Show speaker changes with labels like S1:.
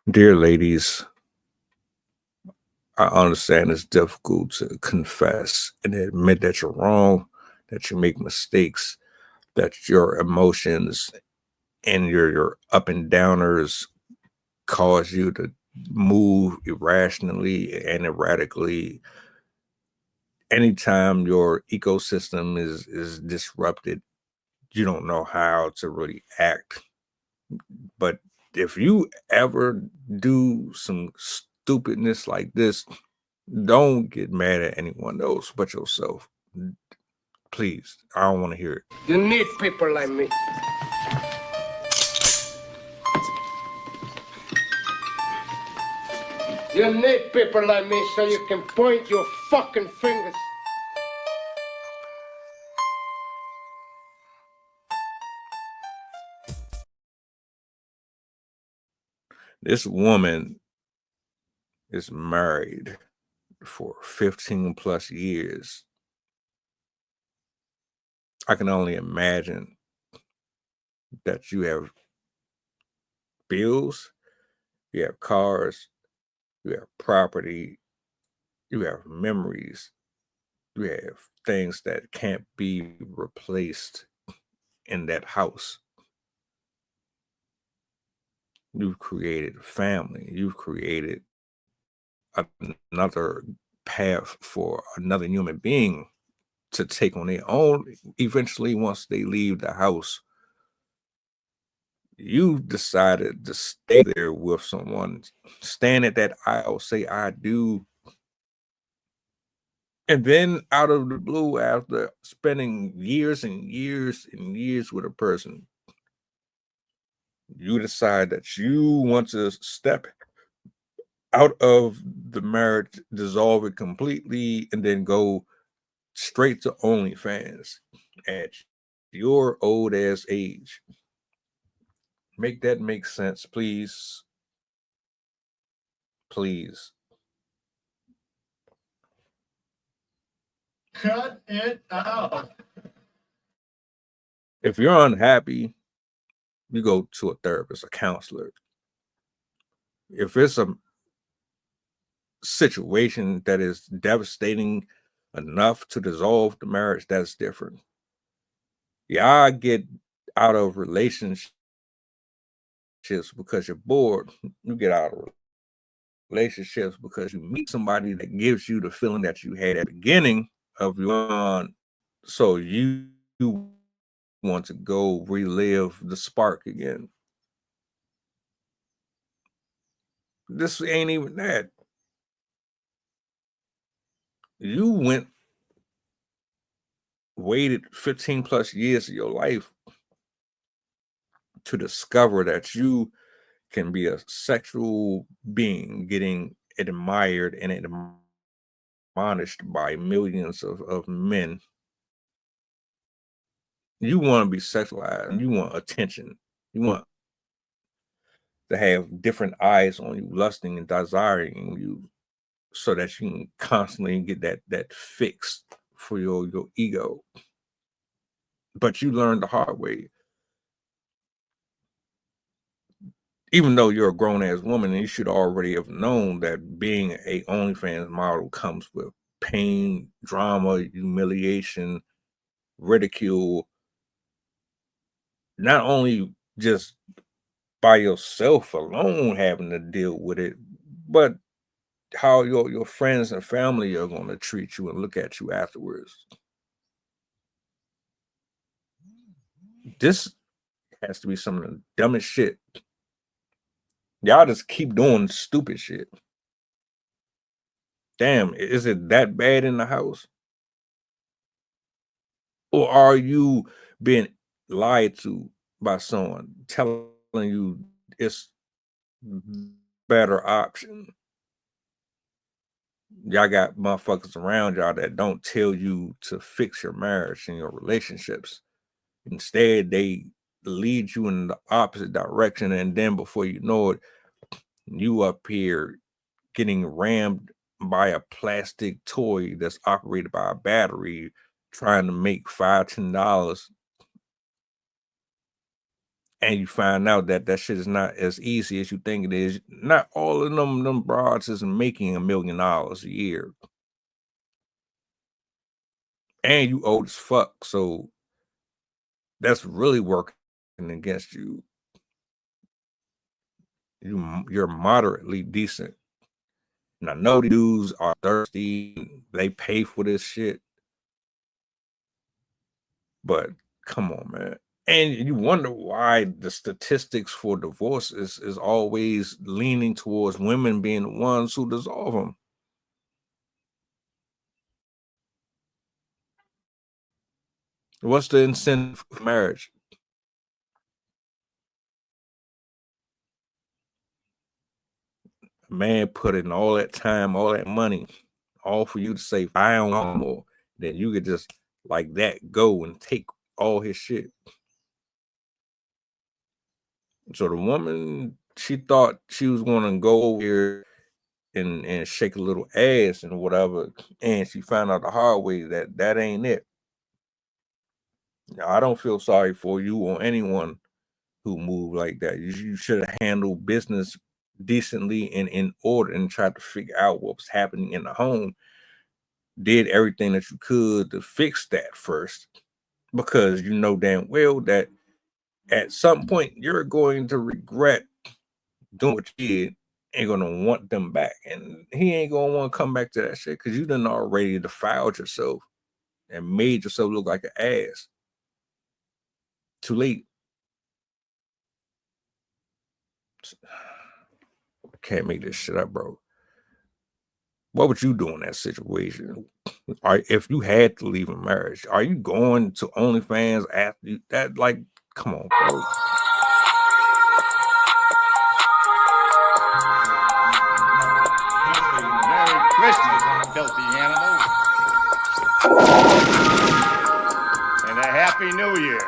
S1: Dear ladies, I understand it's difficult to confess and admit that you're wrong, that you make mistakes, that your emotions and your up and downers cause you to move irrationally and erratically. Anytime your ecosystem is disrupted, you don't know how to really act. But if you ever do some stupidness like this, don't get mad at anyone else but yourself. Please, I don't want to hear it.
S2: You need people like me. You need people like me so you can point your fucking fingers.
S1: This woman is married for 15 plus years. I can only imagine that you have bills, you have cars, you have property, you have memories, you have things that can't be replaced in that house. You've created a family, you've created another path for another human being to take on their own eventually once they leave the house. You decided to stay there with someone, stand at that aisle, say I do, and then out of the blue, after spending years and years and years with a person, you decide that you want to step out of the marriage, dissolve it completely, and then go straight to OnlyFans at your old ass age. Make that make sense, please. Please.
S2: Cut it out.
S1: If you're unhappy, you go to a therapist, a counselor. If it's a situation that is devastating enough to dissolve the marriage, that's different. Yeah, I get out of relationships because you're bored. You get out of relationships because you meet somebody that gives you the feeling that you had at the beginning of your so you want to go relive the spark again. This ain't even that. You waited 15 plus years of your life to discover that you can be a sexual being getting admired and admonished by millions of men. You want to be sexualized. You want attention. You want to have different eyes on you, lusting and desiring you, so that you can constantly get that fix for your ego. But you learned the hard way. Even though you're a grown-ass woman, and you should already have known that being a OnlyFans model comes with pain, drama, humiliation, ridicule, not only just by yourself alone having to deal with it, but how your friends and family are going to treat you and look at you afterwards. This has to be some of the dumbest shit. Y'all just keep doing stupid shit. Damn, is it that bad in the house? Or are you being lied to by someone telling you it's better option? Y'all got motherfuckers around y'all that don't tell you to fix your marriage and your relationships. Instead, they lead you in the opposite direction, and then before you know it, you up here getting rammed by a plastic toy that's operated by a battery, trying to make $5-10, and you find out that that shit is not as easy as you think it is. Not all of them broads is making $1 million a year, and you old as fuck. So that's really working against you. You're moderately decent. And I know the dudes are thirsty. They pay for this shit. But come on, man. And you wonder why the statistics for divorce is always leaning towards women being the ones who dissolve them. What's the incentive for marriage? A man put in all that time, all that money, all for you to say, I don't want more. Then you could just like that go and take all his shit. So the woman, she thought she was going to go over here and shake a little ass and whatever, and she found out the hard way that that ain't it. Now, I don't feel sorry for you or anyone who moved like that. You should have handled business decently and in order and tried to figure out what was happening in the home. Did everything that you could to fix that first, because you know damn well that at some point you're going to regret doing what you did, ain't gonna want them back, and he ain't gonna want to come back to that shit because you done already defiled yourself and made yourself look like an ass. Too late. Can't make this shit up, bro. What would you do in that situation? If you had to leave a marriage, are you going to OnlyFans after you, that? Like, come on, bro.
S3: Merry Christmas, filthy animal. And a Happy New Year.